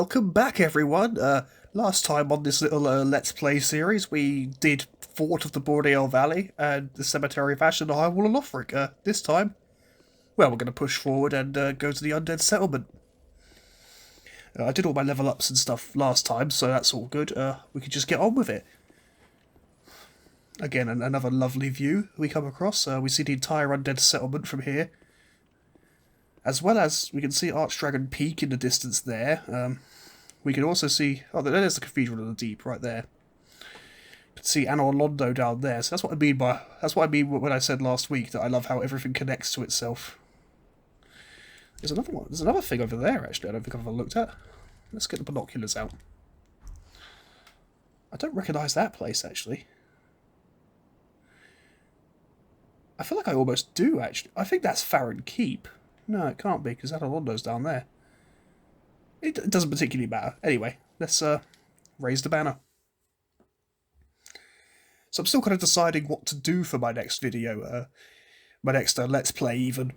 welcome back everyone. Last time on this little Let's Play series we did Fort of the Boreal Valley and the Cemetery of Ash and the High Wall of Lothric. This time, well, we're going to push forward and go to the Undead Settlement. I did all my level ups and stuff last time, so that's all good. We could just get on with it. Again, another lovely view we come across. We see the entire Undead Settlement from here. As well as, we can see Archdragon Peak in the distance there. We can also see... Oh, there's the Cathedral of the Deep right there. You can see Anor Londo down there. So that's what I mean by... That's what I mean when I said last week that I love how everything connects to itself. There's another one. There's another thing over there, actually, I don't think I've ever looked at. Let's get the binoculars out. I don't recognise that place, actually. I feel like I almost do, actually. I think that's Farron Keep. No, it can't be, because Anor Londo's down there. It doesn't particularly matter. Anyway, let's raise the banner. So I'm still kind of deciding what to do for my next video. My next Let's Play, even.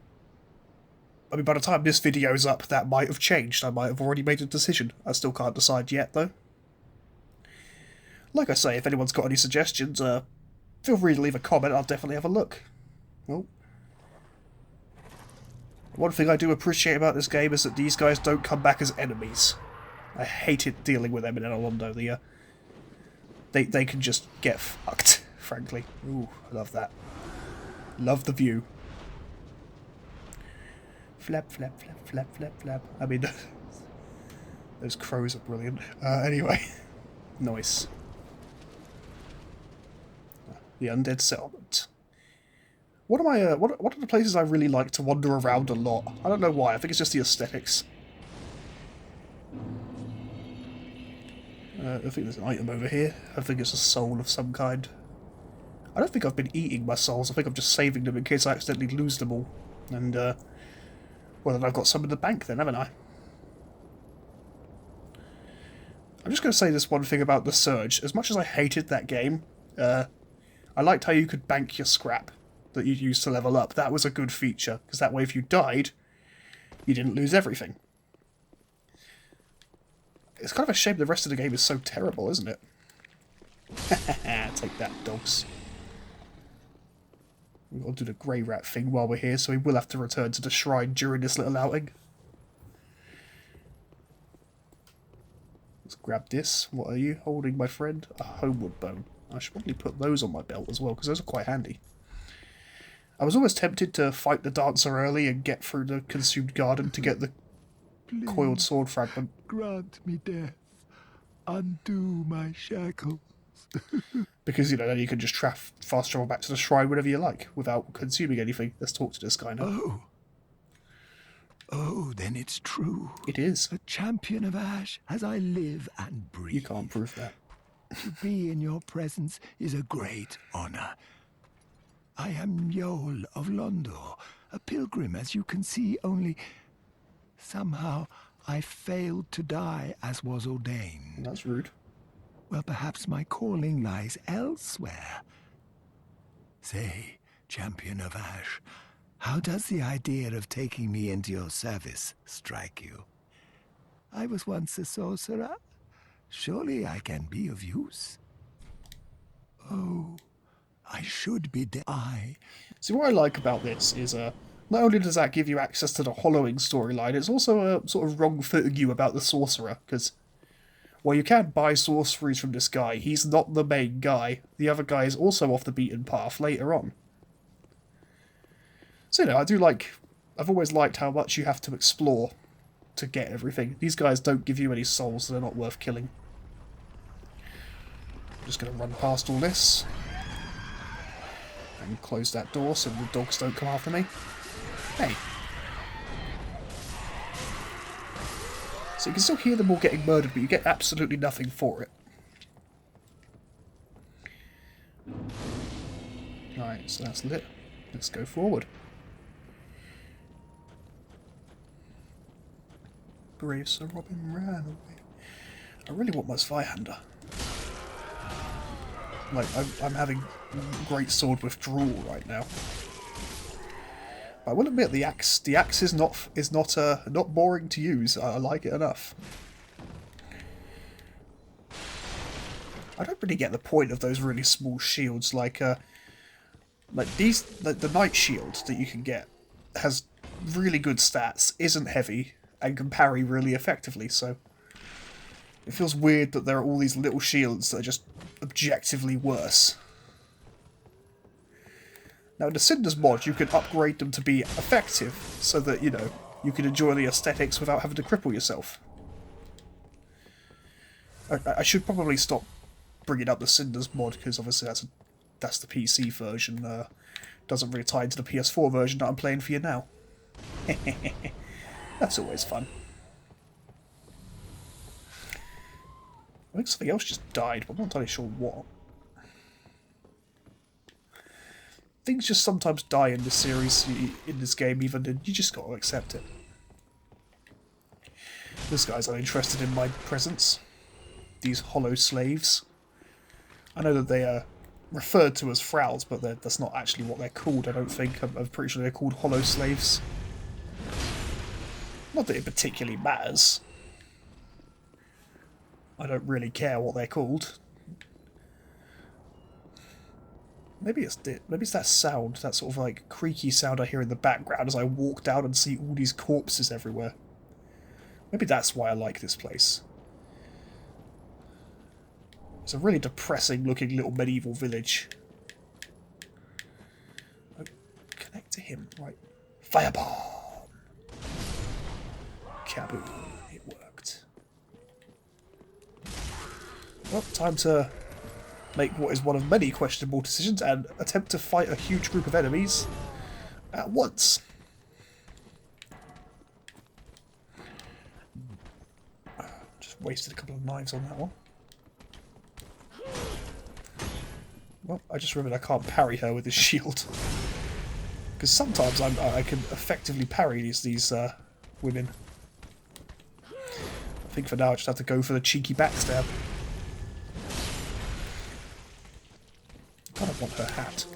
I mean, by the time this video's up, that might have changed. I might have already made a decision. I still can't decide yet, though. Like I say, if anyone's got any suggestions, feel free to leave a comment. I'll definitely have a look. Well, one thing I do appreciate about this game is that these guys don't come back as enemies. I hated dealing with them in Anor Londo. They can just get fucked, frankly. Ooh, I love that. Love the view. Flap, flap, flap, flap, flap, flap. I mean, those crows are brilliant. Anyway, nice. The Undead Settlement. What are the places I really like to wander around a lot? I don't know why. I think it's just the aesthetics. I think there's an item over here. I think it's a soul of some kind. I don't think I've been eating my souls. I think I'm just saving them in case I accidentally lose them all. And, well, then I've got some in the bank then, haven't I? I'm just going to say this one thing about the Surge. As much as I hated that game, I liked how you could bank your scrap that you'd use to level up. That was a good feature, because that way if you died, you didn't lose everything. It's kind of a shame the rest of the game is so terrible, isn't it? Take that, dogs. We've got to do the grey rat thing while we're here, so we will have to return to the shrine during this little outing. Let's grab this. What are you holding, my friend? A homeward bone. I should probably put those on my belt as well, because those are quite handy. I was always tempted to fight the dancer early and get through the consumed garden to get the coiled sword fragment. Grant me death. Undo my shackles. Because, you know, then you can just fast travel back to the shrine whenever you like, without consuming anything. Let's talk to this guy now. Oh, then it's true. It is. A champion of Ash, as I live and breathe. You can't prove that. To be in your presence is a great honor. I am Yoel of Londo, a pilgrim, as you can see, only somehow I failed to die as was ordained. That's rude. Well, perhaps my calling lies elsewhere. Say, champion of Ash, how does the idea of taking me into your service strike you? I was once a sorcerer. Surely I can be of use. Oh, I should be See, what I like about this is, not only does that give you access to the Hollowing storyline, it's also sort of wrong-footing you about the sorcerer, because, well, you can buy sorceries from this guy. He's not the main guy. The other guy is also off the beaten path later on. So, you know, I've always liked how much you have to explore to get everything. These guys don't give you any souls, so they're not worth killing. I'm just going to run past all this. And close that door so the dogs don't come after me. Hey. So you can still hear them all getting murdered, but you get absolutely nothing for it. Right, so that's lit. Let's go forward. Brave Sir Robin ran away. I really want my Zweihander. Like, I'm having great sword withdrawal right now. I will admit the axe is not boring to use. I like it enough. I don't really get the point of those really small shields, like these, the Knight Shield that you can get has really good stats, isn't heavy, and can parry really effectively, so it feels weird that there are all these little shields that are just objectively worse. Now in the Cinders mod you can upgrade them to be effective, so that, you know, you can enjoy the aesthetics without having to cripple yourself. I should probably stop bringing up the Cinders mod, because obviously that's the PC version. Doesn't really tie into the PS4 version that I'm playing for you now. That's always fun. I think something else just died, but I'm not entirely sure what. Things just sometimes die in this series, in this game even, and you just got to accept it. This guy's uninterested in my presence. These hollow slaves. I know that they are referred to as frowls, but that's not actually what they're called, I don't think. I'm pretty sure they're called hollow slaves. Not that it particularly matters. I don't really care what they're called. Maybe it's that sound, that sort of like creaky sound I hear in the background as I walk down and see all these corpses everywhere. Maybe that's why I like this place. It's a really depressing looking little medieval village. Oh, connect to him, right. Firebomb! Kaboom. It worked. Well, time to make what is one of many questionable decisions and attempt to fight a huge group of enemies at once. Just wasted a couple of knives on that one. Well, I just remembered I can't parry her with this shield. Because sometimes I can effectively parry these women. I think for now I just have to go for the cheeky backstab. I don't want her hat.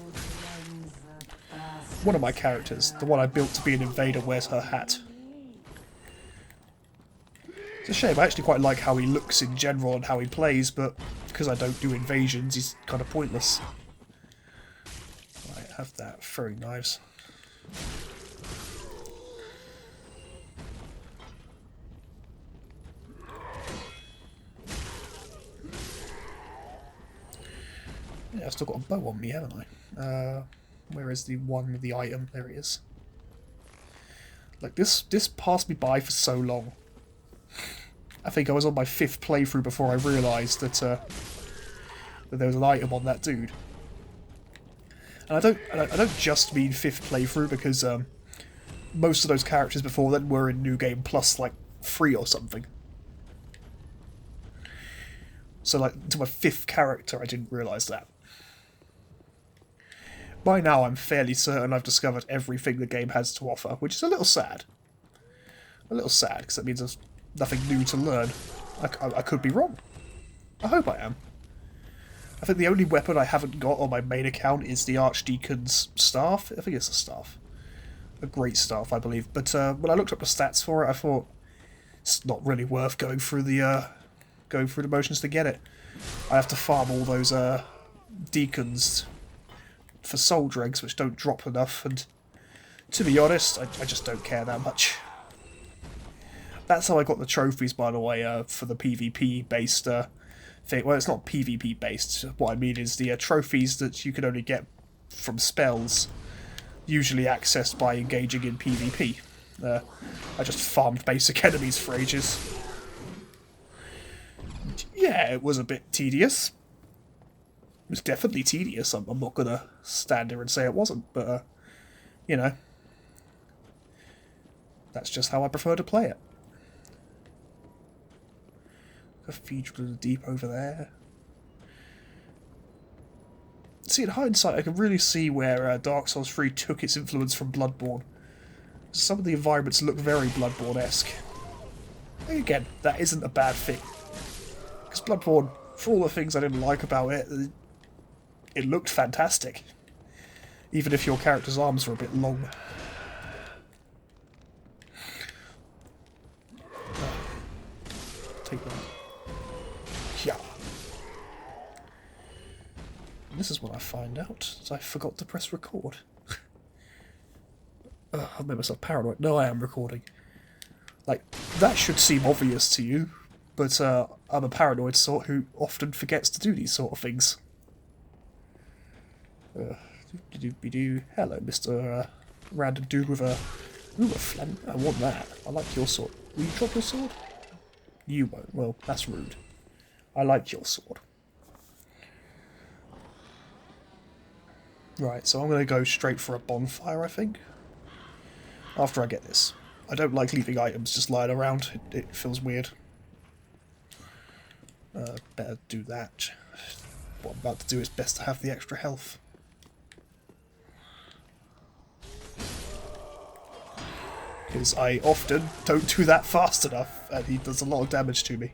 One of my characters, the one I built to be an invader, wears her hat. It's a shame, I actually quite like how he looks in general and how he plays, but because I don't do invasions, he's kind of pointless. Right, have that. Throwing knives. Yeah, I've still got a bow on me, haven't I? Where is the one with the item? There it is. Like, this passed me by for so long. I think I was on my 5th playthrough before I realised that there was an item on that dude. And I don't just mean 5th playthrough, because most of those characters before then were in New Game Plus, like, 3 or something. So, like, to my 5th character, I didn't realise that. By now, I'm fairly certain I've discovered everything the game has to offer, which is a little sad. A little sad, because that means there's nothing new to learn. I could be wrong. I hope I am. I think the only weapon I haven't got on my main account is the Archdeacon's staff. I think it's a staff. A great staff, I believe. But when I looked up the stats for it, I thought it's not really worth going through the motions to get it. I have to farm all those deacons for soul dregs, which don't drop enough, and to be honest, I just don't care that much. That's how I got the trophies, by the way, for the PvP-based thing. Well, it's not PvP-based. What I mean is the trophies that you can only get from spells, usually accessed by engaging in PvP. I just farmed basic enemies for ages. Yeah, it was a bit tedious. It was definitely tedious. I'm not going to stand here and say it wasn't, but, you know, that's just how I prefer to play it. Cathedral of the Deep over there. See, in hindsight, I can really see where Dark Souls 3 took its influence from Bloodborne. Some of the environments look very Bloodborne-esque. Again, that isn't a bad thing. Because Bloodborne, for all the things I didn't like about it, it looked fantastic. Even if your character's arms were a bit long. Take that. Yeah. This is what I find out, is I forgot to press record. I've made myself paranoid. No, I am recording. Like, that should seem obvious to you, but I'm a paranoid sort who often forgets to do these sort of things. Hello, Mr. Random dude with a... Ooh, a phlegm. I want that. I like your sword. Will you drop your sword? You won't. Well, that's rude. I like your sword. Right, so I'm going to go straight for a bonfire, I think. After I get this. I don't like leaving items just lying around. It feels weird. Better do that. What I'm about to do is best to have the extra health. Because I often don't do that fast enough, and he does a lot of damage to me.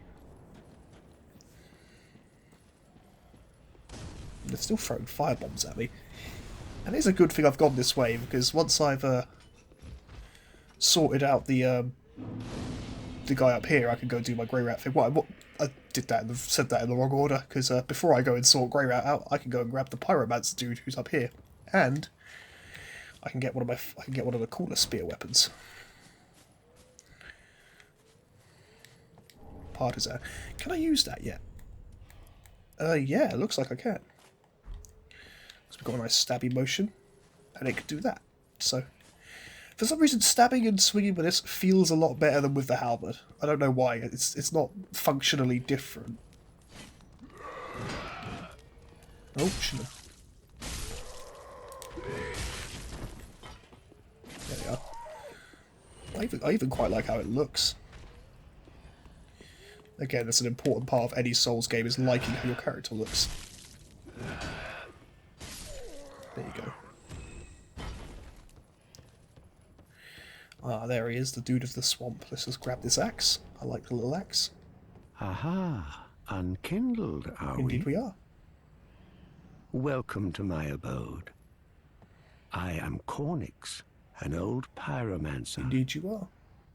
They're still throwing firebombs at me. And it's a good thing I've gone this way, because once I've sorted out the guy up here, I can go do my Grey Rat thing. I did that and said that in the wrong order, because before I go and sort Grey Rat out, I can go and grab the Pyromancer dude who's up here, and I can get one of the cooler spear weapons. Partisan. Can I use that yet? Yeah, it looks like I can. So we've got a nice stabby motion, and it can do that. So, for some reason, stabbing and swinging with this feels a lot better than with the halberd. I don't know why. It's not functionally different. Oh, shouldn't have. There we are. I even quite like how it looks. Again, that's an important part of any Souls game, is liking how your character looks. There you go. Ah, there he is, the dude of the swamp. Let's just grab this axe. I like the little axe. Aha, unkindled, are we? Indeed we are. Welcome to my abode. I am Cornix, an old pyromancer. Indeed you are.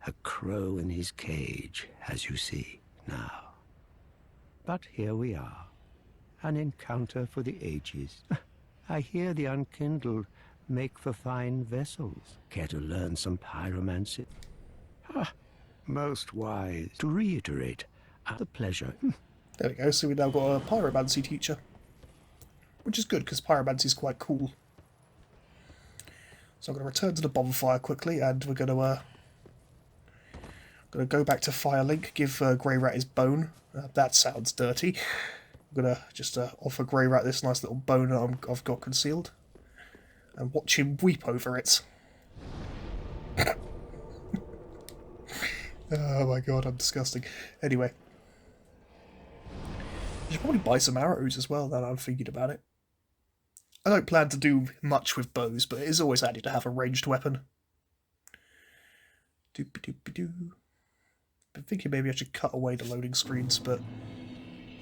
A crow in his cage, as you see now. But here we are, an encounter for the ages. I hear the unkindled make for fine vessels. Care to learn some pyromancy? Ah, most wise. To reiterate, the pleasure. There we go, so we've now got a pyromancy teacher. Which is good, because pyromancy is quite cool. So I'm going to return to the bonfire quickly, and we're going to go back to Firelink, give Grey Rat his bone. That sounds dirty. I'm going to just offer Grey Rat this nice little bone that I've got concealed. And watch him weep over it. Oh my god, I'm disgusting. Anyway. I should probably buy some arrows as well, now that I'm thinking about it. I don't plan to do much with bows, but it is always handy to have a ranged weapon. Doop-a-doop-a-doo. I'm thinking maybe I should cut away the loading screens, but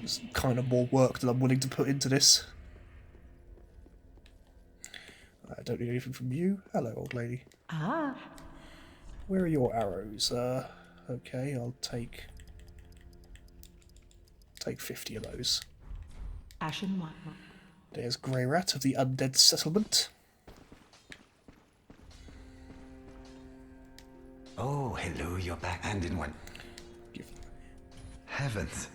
it's kind of more work than I'm willing to put into this. I don't need anything from you. Hello, old lady. Ah. Where are your arrows? Okay, I'll take 50 of those. Ashen one. There's Grey Rat of the Undead Settlement. Oh, hello, you're back and in one. Heavens,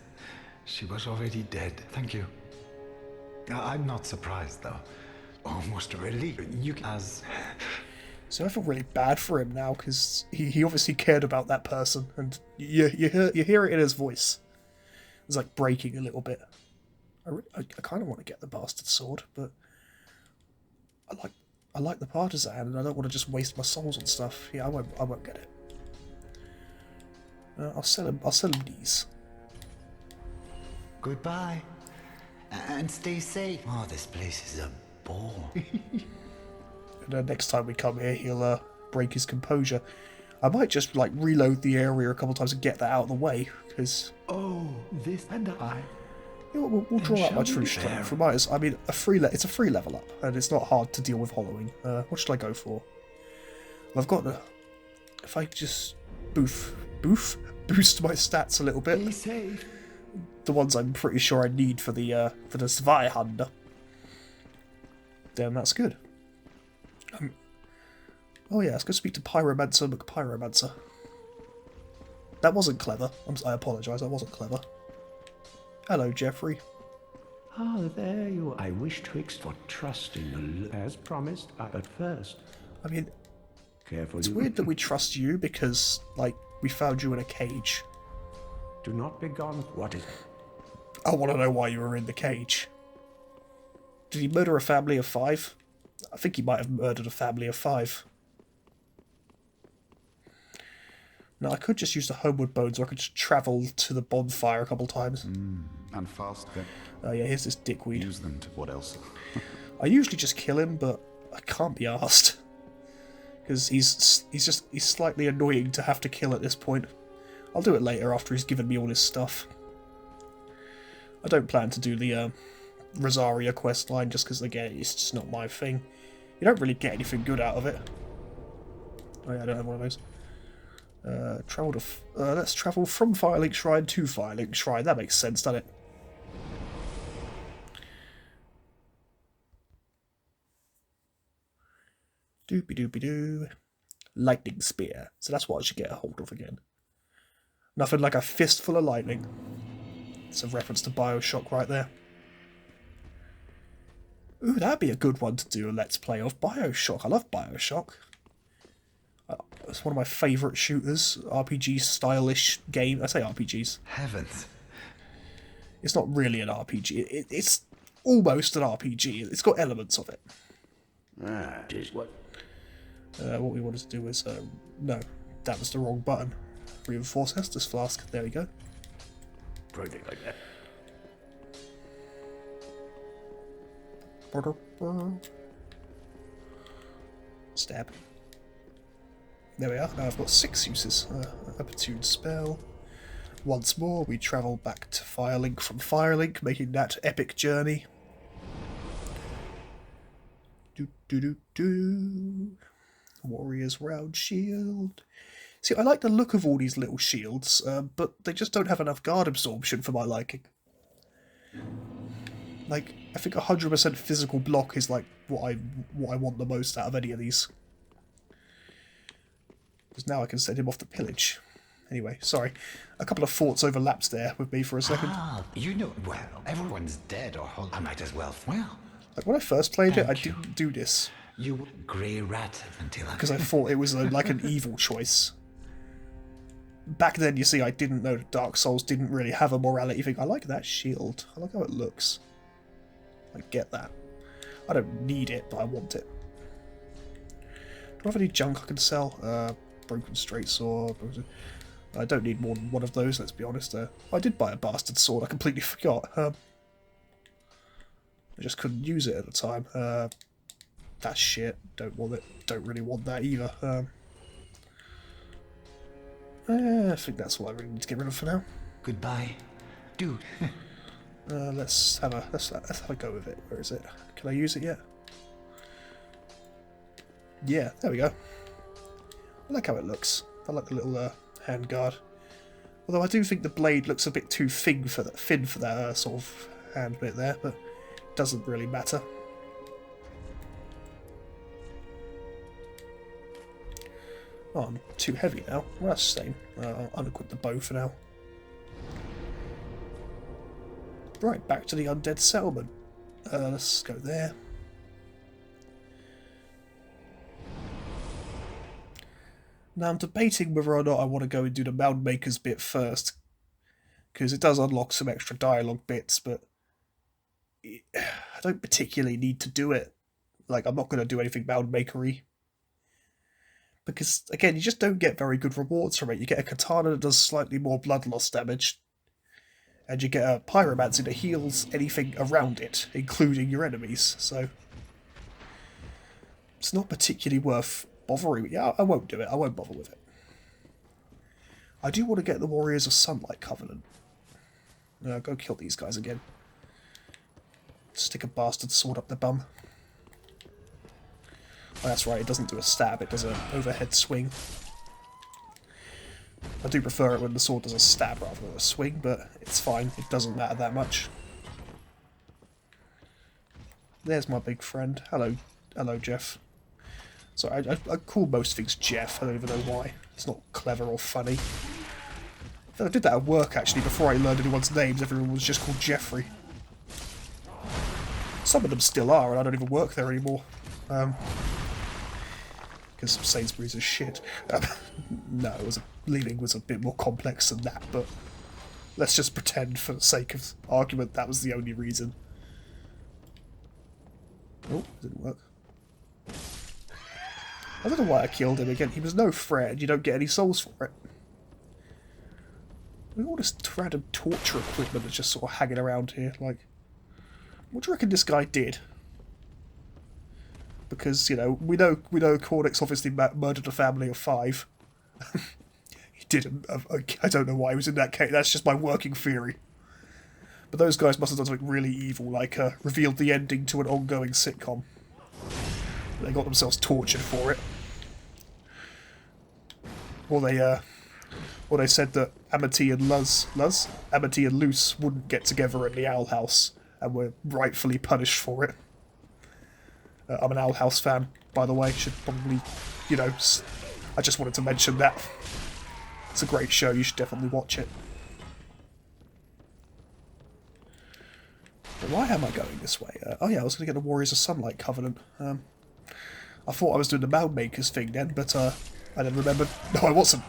she was already dead. Thank you. I'm not surprised, though. Almost a relief. You as... So I feel really bad for him now, because he obviously cared about that person, and you hear it in his voice. It's like breaking a little bit. I kind of want to get the bastard sword, but I like the partisan, and I don't want to just waste my souls on stuff. Yeah, I won't get it. I'll sell him these. Goodbye. And stay safe. Oh, this place is a bore. And next time we come here, he'll break his composure. I might just like reload the area a couple of times and get that out of the way, because Oh, this and I. you know, we'll draw out my true strength. We might as, I mean, it's a free level up, and it's not hard to deal with hollowing. What should I go for? Well, I've got the. If I just boost my stats a little bit. Be safe. The ones I'm pretty sure I need for the Zweihunter. Then that's good. Oh yeah, let's go speak to Pyromancer McPyromancer. That wasn't clever. I apologise, that wasn't clever. Hello, Jeffrey. Ah, there you are. I wish to for trusting as promised. But first, I mean, carefully. it's weird that we trust you because, like, we found you in a cage. Do not be gone. What is? I want to know why you were in the cage. Did he murder a family of 5? I think he might have murdered a family of 5. Now, I could just use the homeward bones, or I could just travel to the bonfire a couple times. And fast. Oh yeah, here's this dickweed. Use them to what else? I usually just kill him, but I can't be asked. Because he's slightly annoying to have to kill at this point. I'll do it later after he's given me all his stuff. I don't plan to do the Rosaria quest line just because, again, it's just not my thing. You don't really get anything good out of it. Oh yeah, I don't have one of those. Let's travel from Firelink Shrine to Firelink Shrine. That makes sense, doesn't it? Doopy doopy doo. Lightning Spear. So that's what I should get a hold of again. Nothing like a fistful of lightning. It's a reference to Bioshock right there. Ooh, that'd be a good one to do a Let's Play of. Bioshock. I love Bioshock. It's one of my favourite shooters. RPG stylish game. I say RPGs. Heavens. It's not really an RPG. It's almost an RPG. It's got elements of it. Is what? What we wanted to do was... no, that was the wrong button. Reinforce Estus Flask. There we go. Project like that. Stab. There we are. Now I've got 6 uses. Opportune spell. Once more, we travel back to Firelink from Firelink, making that epic journey. Do do do do. Warrior's round shield. See, I like the look of all these little shields, but they just don't have enough guard absorption for my liking. Like, I think 100% physical block is like what I want the most out of any of these. Because now I can send him off to pillage. Anyway, sorry. A couple of thoughts overlapped there with me for a second. Ah, you know, well, everyone's dead or I might as well. Well, Like, when I first played it, I Thank you. didn't do this. you were grey rat until I... Because I thought it was like an evil choice. Back then, you see, I didn't know Dark Souls didn't really have a morality thing. I like that shield. I like how it looks. I get that. I don't need it, but I want it. Do I have any junk I can sell? Broken straight sword. I don't need more than one of those, let's be honest. I did buy a bastard sword, I completely forgot. I just couldn't use it at the time. That's shit. Don't want it. Don't really want that either. I think that's what I really need to get rid of for now. Goodbye. Do. Let's have a go with it. Where is it? Can I use it yet? Yeah, there we go. I like how it looks. I like the little handguard. Although I do think the blade looks a bit too thin for that sort of hand bit there, but it doesn't really matter. Oh, I'm too heavy now. Well, that's the same. I'll unequip the bow for now. Right, back to the Undead Settlement. Let's go there. Now I'm debating whether or not I want to go and do the Mound Maker's bit first, because it does unlock some extra dialogue bits, but I don't particularly need to do it. Like, I'm not going to do anything Mound Makery. Because, again, you just don't get very good rewards from it. You get a katana that does slightly more blood loss damage, and you get a pyromancy that heals anything around it, including your enemies, so it's not particularly worth bothering with. Yeah, I won't do it. I won't bother with it. I do want to get the Warriors of Sunlight Covenant. Go kill these guys again. Stick a bastard sword up the bum. Oh, that's right, it doesn't do a stab, it does an overhead swing. I do prefer it when the sword does a stab rather than a swing, but it's fine, it doesn't matter that much. There's my big friend. Hello, hello, Jeff. Sorry, I call most things Jeff. I don't even know why. It's not clever or funny. I did that at work, actually. Before I learned anyone's names, everyone was just called Jeffrey. Some of them still are, and I don't even work there anymore. Because Sainsbury's is shit. No, leaving was a bit more complex than that, but let's just pretend, for the sake of argument, that was the only reason. Oh, didn't work. I don't know why I killed him again. He was no threat. You don't get any souls for it. Look at all this random torture equipment that's just sort of hanging around here. Like, what do you reckon this guy did? Because, you know Cornix obviously murdered a family of 5. He didn't. I don't know why he was in that case. That's just my working theory. But those guys must have done something really evil, like revealed the ending to an ongoing sitcom. They got themselves tortured for it. Or they said that Amity and Amity and Luce wouldn't get together in the Owl House, and were rightfully punished for it. I'm an Owl House fan, by the way. Should probably, I just wanted to mention that. It's a great show. You should definitely watch it. But why am I going this way? Oh yeah, I was going to get the Warriors of Sunlight Covenant. I thought I was doing the Mound Makers thing then, but I then remembered. No, I wasn't.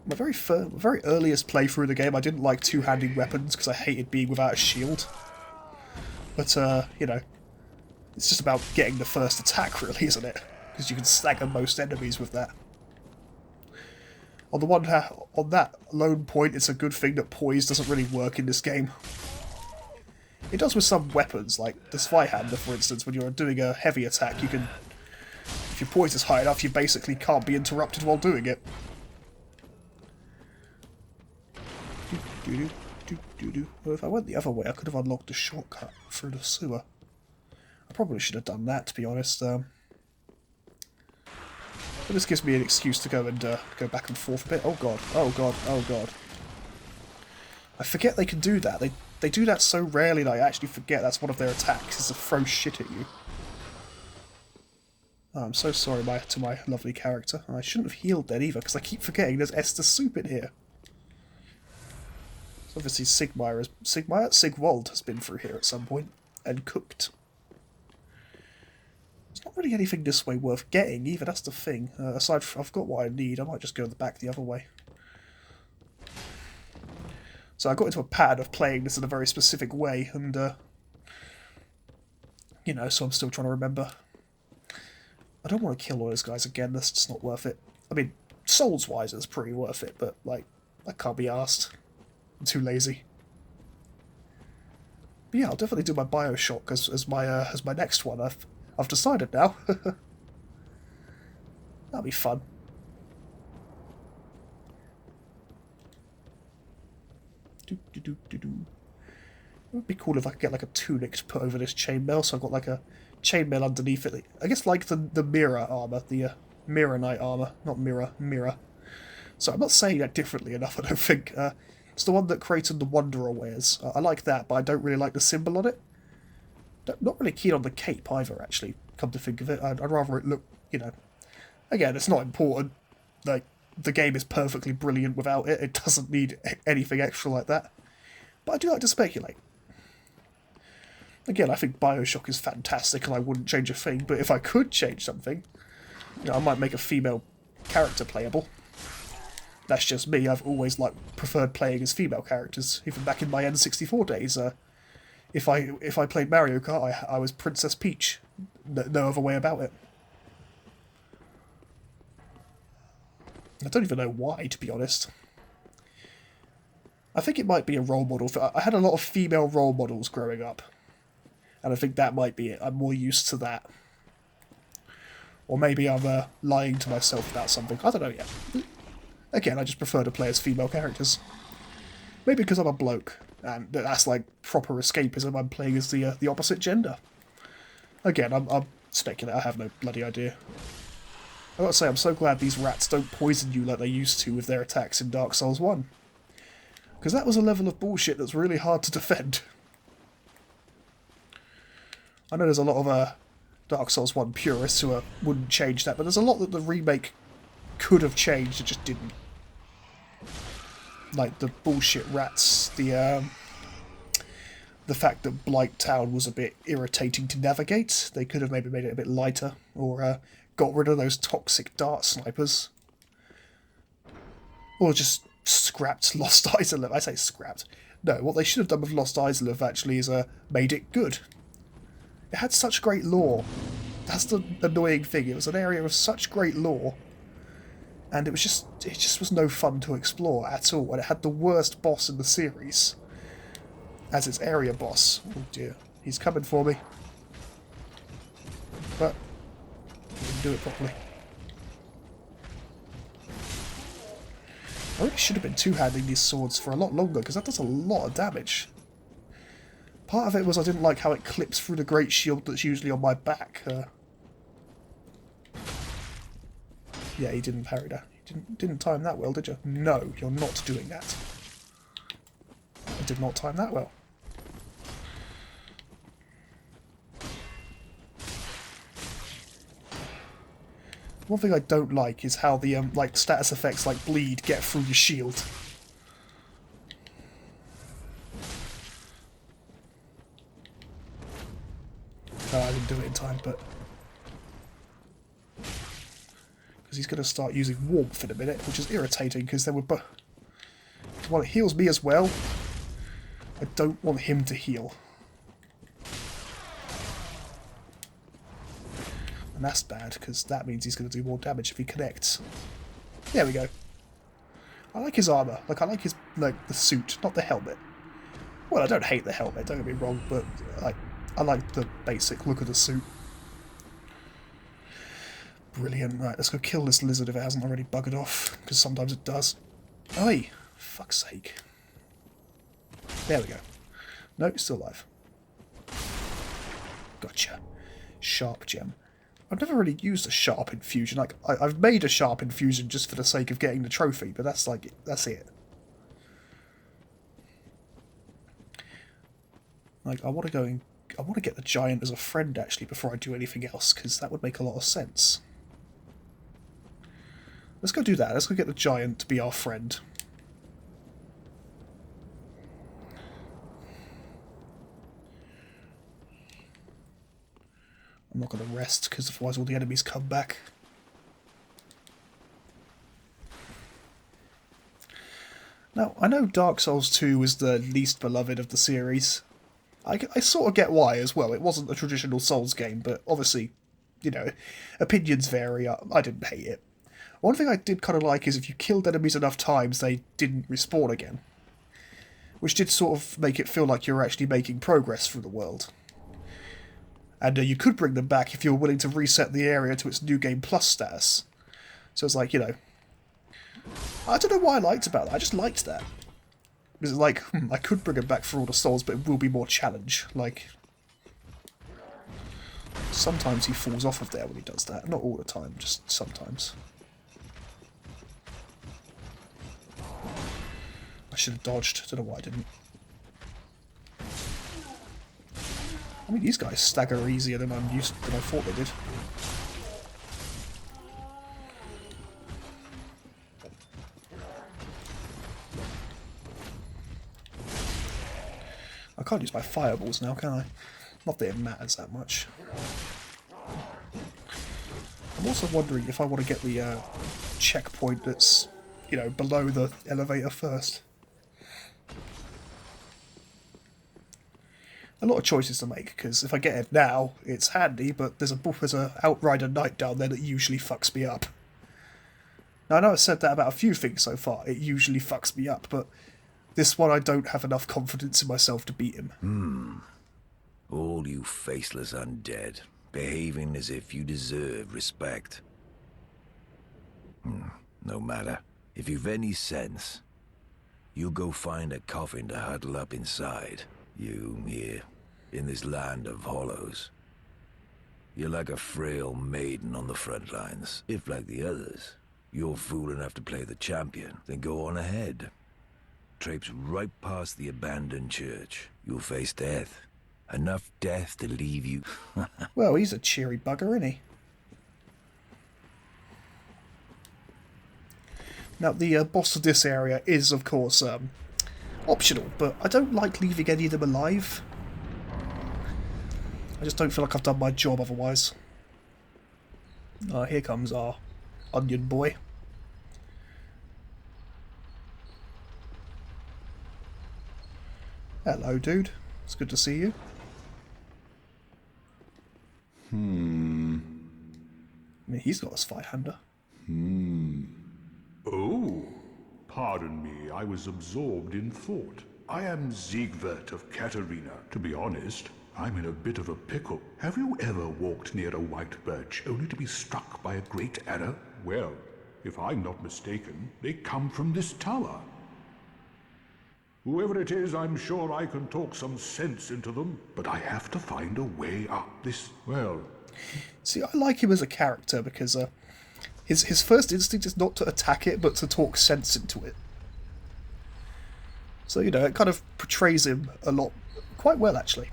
My very earliest playthrough of the game, I didn't like two-handed weapons because I hated being without a shield. But, it's just about getting the first attack, really, isn't it? Because you can stagger most enemies with that. On the one hand, on that lone point, it's a good thing that poise doesn't really work in this game. It does with some weapons, like the Zweihander, for instance. When you're doing a heavy attack, you can... If your poise is high enough, you basically can't be interrupted while doing it. Well, if I went the other way, I could have unlocked a shortcut through the sewer. I probably should have done that, to be honest. But this gives me an excuse to go and go back and forth a bit. Oh god, oh god, oh god. I forget they can do that. They do that so rarely that I actually forget that's one of their attacks, is to throw shit at you. Oh, I'm so sorry to my lovely character. I shouldn't have healed then either, because I keep forgetting there's Esther Soup in here. So obviously Sigwald has been through here at some point, and cooked. There's not really anything this way worth getting either, that's the thing. Aside from, I've got what I need, I might just go back the other way. So I got into a pattern of playing this in a very specific way, and, so I'm still trying to remember. I don't want to kill all those guys again, that's just not worth it. I mean, souls-wise it's pretty worth it, but, like, I can't be arsed. I'm too lazy. But yeah, I'll definitely do my Bioshock as my next one. I've decided now. That'll be fun. It would be cool if I could get like a tunic to put over this chainmail, so I've got like a chainmail underneath it. I guess like the mirror armor, the mirror knight armor, not mirror. So I'm not saying that differently enough, I don't think. It's the one that Kraton the Wanderer wears. I like that, but I don't really like the symbol on it. Not really keen on the cape either, actually, come to think of it. I'd rather it look, Again, it's not important. Like, the game is perfectly brilliant without it. It doesn't need anything extra like that. But I do like to speculate. Again, I think Bioshock is fantastic and I wouldn't change a thing, but if I could change something, I might make a female character playable. That's just me. I've always preferred playing as female characters, even back in my N64 days. If I played Mario Kart, I was Princess Peach. No other way about it. I don't even know why, to be honest. I think it might be a role model. I had a lot of female role models growing up, and I think that might be it. I'm more used to that. Or maybe I'm lying to myself about something. I don't know yet. Again, I just prefer to play as female characters. Maybe because I'm a bloke, and that's like proper escapism. I'm playing as the opposite gender. Again, I'm speculating. I have no bloody idea. I gotta say, I'm so glad these rats don't poison you like they used to with their attacks in Dark Souls 1. Because that was a level of bullshit that's really hard to defend. I know there's a lot of Dark Souls 1 purists who wouldn't change that, but there's a lot that the remake could have changed, it just didn't. Like the bullshit rats, the fact that Blight Town was a bit irritating to navigate. They could have maybe made it a bit lighter, or got rid of those toxic dart snipers. Or just scrapped Lost Islev. I say scrapped. No, what they should have done with Lost Islev actually is made it good. It had such great lore. That's the annoying thing. It was an area of such great lore, and it just was no fun to explore at all. And it had the worst boss in the series as its area boss. Oh dear, he's coming for me. But he didn't do it properly. I really should have been two-handing these swords for a lot longer, because that does a lot of damage. Part of it was I didn't like how it clips through the great shield that's usually on my back. Yeah, he didn't parry that. He didn't time that well, did you? No, you're not doing that. I did not time that well. One thing I don't like is how the like status effects like bleed get through your shield. No, I didn't do it in time, but because he's going to start using warmth in a minute, which is irritating because then while it heals me as well, I don't want him to heal. And that's bad, because that means he's going to do more damage if he connects. There we go. I like his armour. Like, I like his, like, the suit, not the helmet. Well, I don't hate the helmet, don't get me wrong, but I like the basic look of the suit. Brilliant. Right, let's go kill this lizard if it hasn't already buggered off, because sometimes it does. Oi! Fuck's sake. There we go. No, he's still alive. Gotcha. Sharp gem. I've never really used a sharp infusion. Like, I've made a sharp infusion just for the sake of getting the trophy, but that's it. Like, I want to get the giant as a friend actually before I do anything else, because that would make a lot of sense. Let's go do that. Let's go get the giant to be our friend. I'm not going to rest, because otherwise all the enemies come back. Now, I know Dark Souls 2 was the least beloved of the series. I sort of get why as well. It wasn't a traditional Souls game, but obviously, you know, opinions vary. I didn't hate it. One thing I did kind of like is if you killed enemies enough times, they didn't respawn again. Which did sort of make it feel like you were actually making progress through the world. And you could bring them back if you were willing to reset the area to its New Game Plus status. So it's like, you know, I don't know why I liked about that. I just liked that. Because it's like, I could bring it back for all the souls, but it will be more challenge. Like, sometimes he falls off of there when he does that. Not all the time, just sometimes. I should have dodged. Don't know why I didn't. I mean, these guys stagger easier than I thought they did. I can't use my fireballs now, can I? Not that it matters that much. I'm also wondering if I want to get the checkpoint that's, you know, below the elevator first. A lot of choices to make, because if I get it now, it's handy, but there's a Outrider Knight down there that usually fucks me up. Now, I know I've said that about a few things so far. It usually fucks me up, but this one I don't have enough confidence in myself to beat him. All you faceless undead, behaving as if you deserve respect. No matter. If you've any sense, you go find a coffin to huddle up inside. You here, in this land of hollows. You're like a frail maiden on the front lines. If, like the others, you're fool enough to play the champion, then go on ahead. Traipse right past the abandoned church. You'll face death. Enough death to leave you. Well, he's a cheery bugger, isn't he? Now, the boss of this area is, of course, optional, but I don't like leaving any of them alive. I just don't feel like I've done my job otherwise. Here comes our onion boy. Hello, dude. It's good to see you. I mean, he's got a spy-hander. Oh, pardon me, I was absorbed in thought. I am Siegwart of Katarina. To be honest, I'm in a bit of a pickle. Have you ever walked near a white birch only to be struck by a great arrow? Well, if I'm not mistaken, they come from this tower. Whoever it is, I'm sure I can talk some sense into them, but I have to find a way up this, well... See, I like him as a character because his first instinct is not to attack it, but to talk sense into it. So, you know, it kind of portrays him a lot, quite well, actually.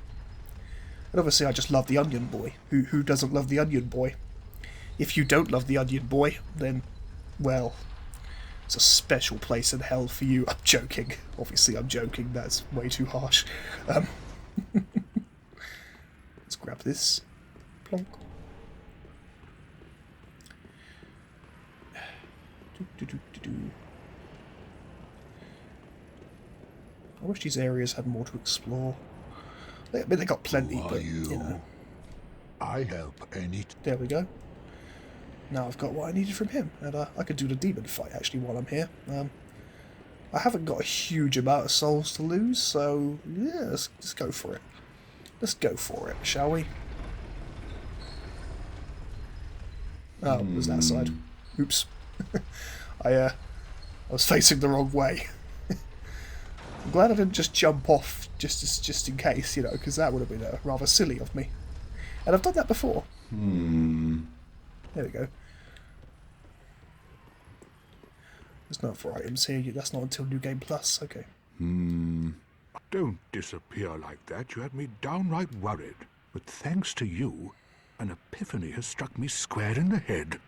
And obviously I just love the Onion Boy. Who doesn't love the Onion Boy? If you don't love the Onion Boy, then, well, it's a special place in hell for you. I'm joking. Obviously I'm joking. That's way too harsh. Let's grab this. Plonk. I wish these areas had more to explore. I mean, they got plenty, but, you know. I help any... There we go. Now I've got what I needed from him, and I could do the demon fight, actually, while I'm here. I haven't got a huge amount of souls to lose, so, yeah, let's go for it. Let's go for it, shall we? Oh, it was that side. Oops. I was facing the wrong way. I'm glad I didn't just jump off just in case, you know, because that would have been rather silly of me. And I've done that before. There we go. There's no for items here. That's not until New Game Plus. Okay. Don't disappear like that. You had me downright worried. But thanks to you, an epiphany has struck me square in the head.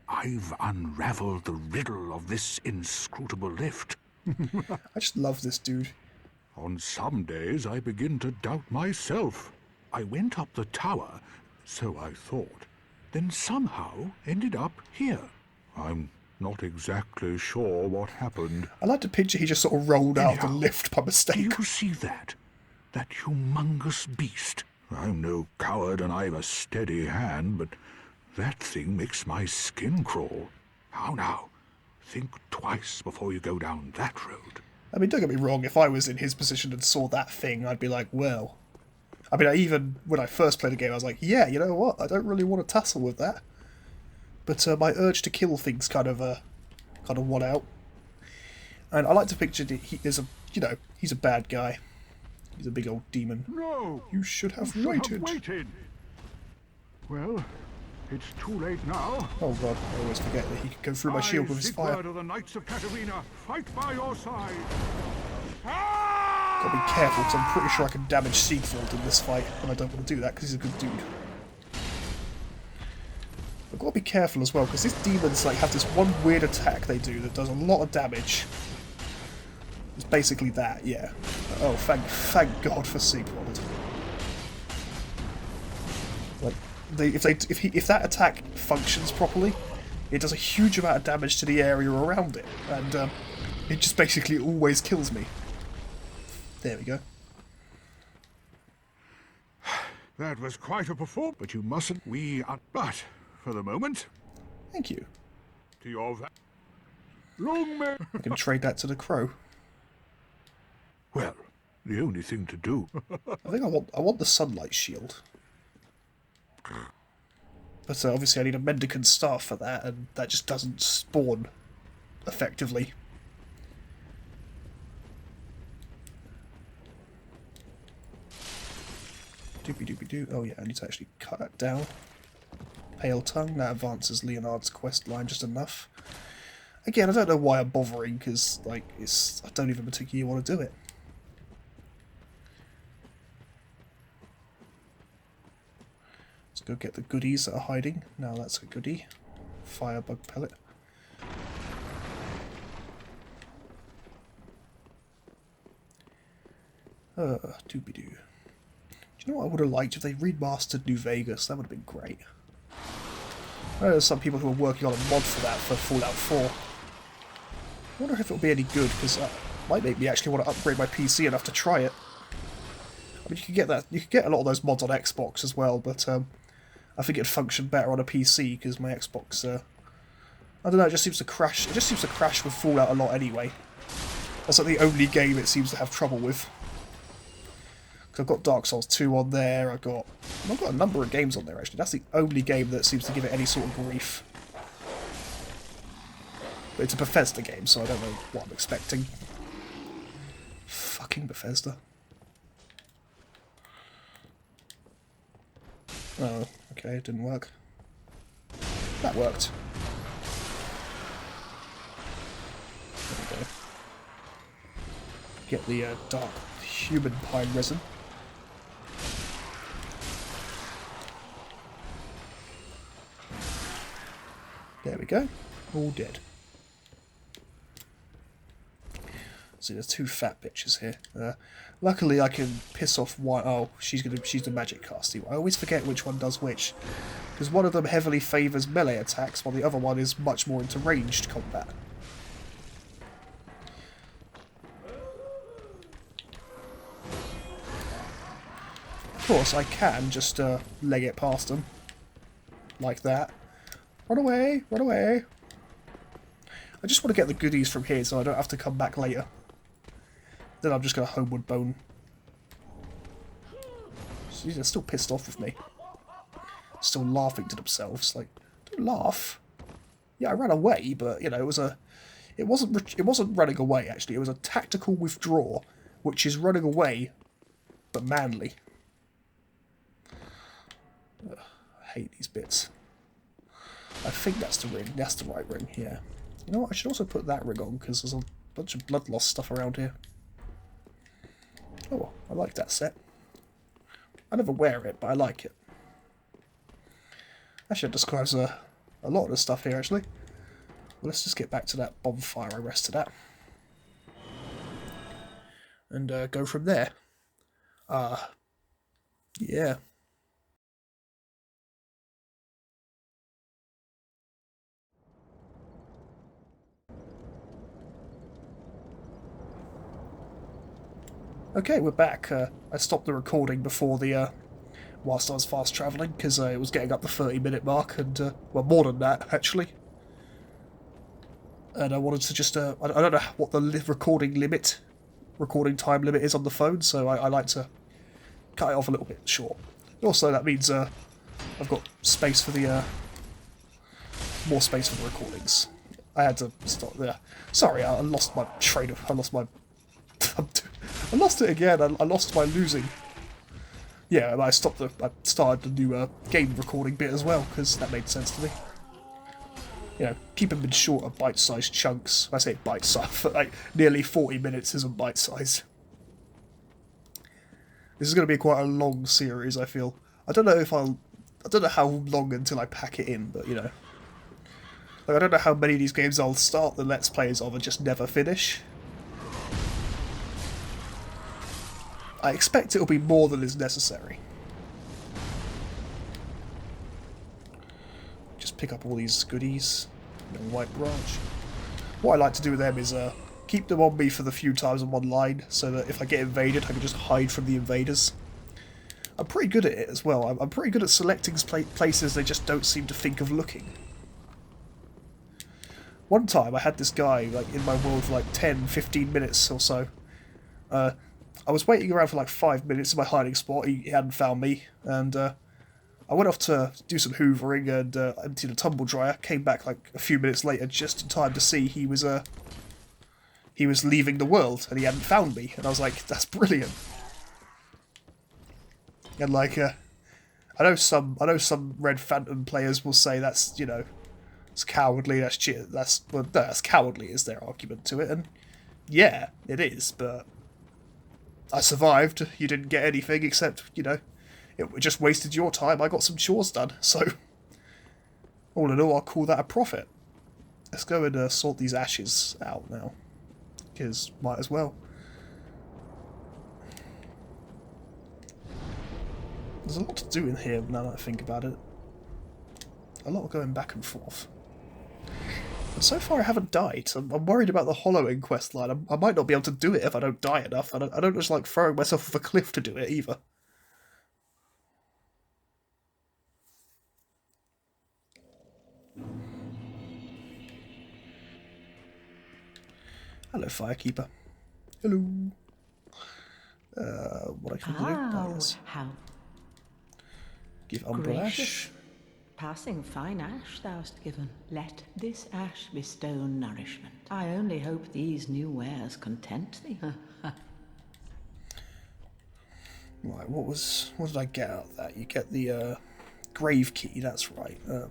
I've unraveled the riddle of this inscrutable lift. I just love this dude. On some days I begin to doubt myself. I went up the tower, so I thought, then somehow ended up here. I'm not exactly sure what happened. I like to picture he just sort of rolled out of the Anyhow, lift by Do mistake. you see that? That humongous beast? I'm no coward and I've a steady hand, but that thing makes my skin crawl. How now? Think twice before you go down that road. I mean, don't get me wrong, if I was in his position and saw that thing, I'd be like, well... I mean, even when I first played the game, I was like, yeah, you know what, I don't really want to tussle with that. But my urge to kill things kind of won out. And I like to picture that he's a bad guy. He's a big old demon. No! You should have You waited. Well, it's too late now. Oh god, I always forget that he can go through my shield with his fire. of the Knights of Katarina, fight by your side. Gotta be careful, because I'm pretty sure I can damage Siegfried in this fight, and I don't want to do that because he's a good dude. I've got to be careful as well, because these demons like have this one weird attack they do that does a lot of damage. It's basically that, yeah. Oh, thank God for Siegfried. Like, if that attack functions properly, it does a huge amount of damage to the area around it, and it just basically always kills me. There we go. That was quite a performance, but you mustn't. But for the moment, Thank you. to your long may. I can trade that to the crow. Well, the only thing to do. I think I want the sunlight shield. But obviously I need a mendicant staff for that, and that just doesn't spawn effectively. Doopy doopy doo. Oh yeah, I need to actually cut that down. Pale Tongue, that advances Leonard's quest line just enough. Again, I don't know why I'm bothering, because like I don't even particularly want to do it. Let's go get the goodies that are hiding. Now that's a goodie. Firebug pellet. Doobie-doo. Do you know what I would have liked if they remastered New Vegas? That would have been great. I know there's some people who are working on a mod for that for Fallout 4. I wonder if it'll be any good, because that might make me actually want to upgrade my PC enough to try it. I mean, you can get that. You can get a lot of those mods on Xbox as well, but I think it'd function better on a PC because my Xbox. I don't know. It just seems to crash. It just seems to crash with Fallout a lot anyway. That's like the only game it seems to have trouble with. I've got Dark Souls 2 on there, I've got a number of games on there actually. That's the only game that seems to give it any sort of grief. But it's a Bethesda game, so I don't know what I'm expecting. Fucking Bethesda. Oh, okay, it didn't work. That worked. There we go. Get the dark human pine resin. There we go. All dead. See, there's two fat bitches here. Luckily, I can piss off one. Oh, she's the magic casty. I always forget which one does which, because one of them heavily favours melee attacks, while the other one is much more into ranged combat. Of course, I can just leg it past them like that. Run away! Run away! I just want to get the goodies from here so I don't have to come back later. Then I'm just going to homeward bone. See, they're still pissed off with me. Still laughing to themselves. Like, don't laugh. Yeah, I ran away, but you know, it wasn't running away actually. It was a tactical withdraw, which is running away, but manly. Ugh, I hate these bits. I think that's the ring. That's the right ring, yeah. You know what, I should also put that ring on, because there's a bunch of blood loss stuff around here. Oh, I like that set. I never wear it, but I like it. Actually, it describes a lot of the stuff here, actually. Well, let's just get back to that bonfire I rested at. And go from there. Yeah. Okay, we're back. I stopped the recording before the, whilst I was fast travelling, because it was getting up the 30-minute mark, and, well, more than that, actually. And I wanted to just, I don't know what the recording time limit is on the phone, so I like to cut it off a little bit short. Also, that means, I've got space for the, more space for the recordings. I had to stop there. Sorry, I lost my train of, I lost it again. I lost my losing. Yeah, I started the new game recording bit as well, because that made sense to me. You know, keep them in shorter, bite-sized chunks. I say bite-sized, but like nearly 40 minutes isn't bite-sized. This is going to be quite a long series, I feel. I don't know how long until I pack it in, but you know. Like, I don't know how many of these games I'll start the Let's Plays of and just never finish. I expect it'll be more than is necessary. Just pick up all these goodies. Little white branch. What I like to do with them is keep them on me for the few times I'm online, so that if I get invaded, I can just hide from the invaders. I'm pretty good at it as well. I'm pretty good at selecting places they just don't seem to think of looking. One time I had this guy like in my world for like 10-15 minutes or so. I was waiting around for like 5 minutes in my hiding spot. He hadn't found me, and I went off to do some hoovering and emptied a tumble dryer. Came back like a few minutes later, just in time to see he was leaving the world and he hadn't found me. And I was like, "That's brilliant." And like, I know some Red Phantom players will say that's, you know, it's cowardly. That's cowardly is their argument to it, and yeah, it is, but I survived. You didn't get anything except, you know, It just wasted your time. I got some chores done. So, all in all, I'll call that a profit. Let's go and sort these ashes out now. Because might as well. There's a lot to do in here now that I think about it. A lot of going back and forth. But so far I haven't died. I'm worried about the hollowing quest line. I might not be able to do it if I don't die enough. I don't just like throwing myself off a cliff to do it either. Hello, Firekeeper. Hello. What I can do? Yes. How Give Umbra Ash. gracious. Passing fine ash thou'st given. Let this ash bestow nourishment. I only hope these new wares content thee. Right, what did I get out of that? You get the grave key, that's right. Do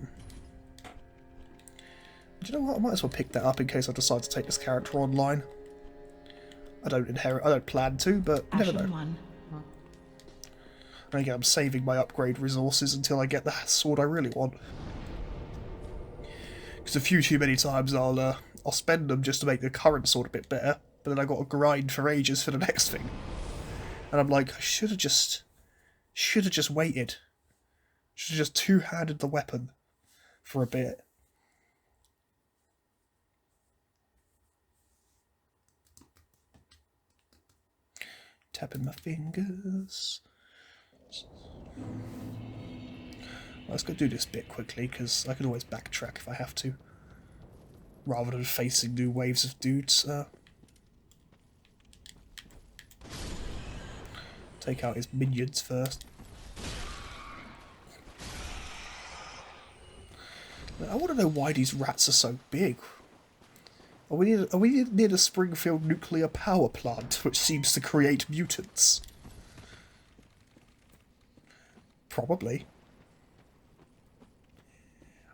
you know what? I might as well pick that up in case I decide to take this character online. I don't plan to, but you never know. One. And again, I'm saving my upgrade resources until I get the sword I really want. Because a few too many times I'll spend them just to make the current sword a bit better, but then I got to grind for ages for the next thing. And I'm like, I should have just waited. Should have just two-handed the weapon for a bit. Tapping my fingers. Let's go do this bit quickly, because I can always backtrack if I have to. Rather than facing new waves of dudes. Take out his minions first. I want to know why these rats are so big. Are we near the Springfield nuclear power plant, which seems to create mutants? Probably.